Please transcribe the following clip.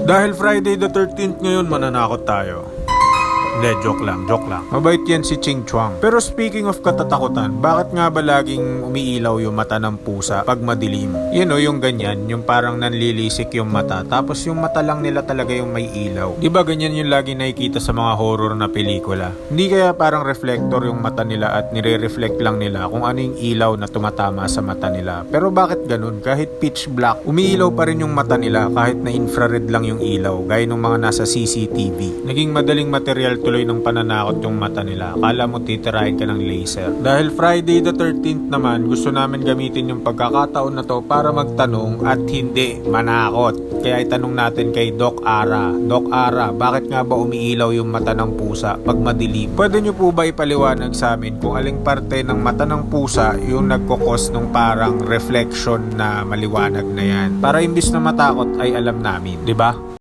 Dahil Friday the 13th ngayon, mananakot tayo. Hindi, joke lang. Mabait yan si Ching Chuang. Pero speaking of katatakutan, bakit nga ba laging umiilaw yung mata ng pusa pag madilim? Yun o, yung ganyan, yung parang nanlilisik yung mata, tapos yung mata lang nila talaga yung may ilaw. Di ba ganyan yung lagi nakikita sa mga horror na pelikula? Hindi kaya parang reflector yung mata nila at nire-reflect lang nila kung ano yung ilaw na tumatama sa mata nila. Pero bakit ganun? Kahit pitch black, umiilaw pa rin yung mata nila kahit na infrared lang yung ilaw, gaya ng mga nasa CCTV. Naging madaling material tuloy ng pananakot yung mata nila. Akala mo titirahin ka ng laser. Dahil Friday the 13th naman, gusto namin gamitin yung pagkakataon na to para magtanong at hindi manakot. Kaya itanong natin kay Doc Ara. Doc Ara, bakit nga ba umiilaw yung mata ng pusa pag madilim? Pwede nyo po ba ipaliwanag sa amin kung aling parte ng mata ng pusa yung nagkukos ng parang reflection na maliwanag na yan? Para imbis na matakot ay alam namin, di ba?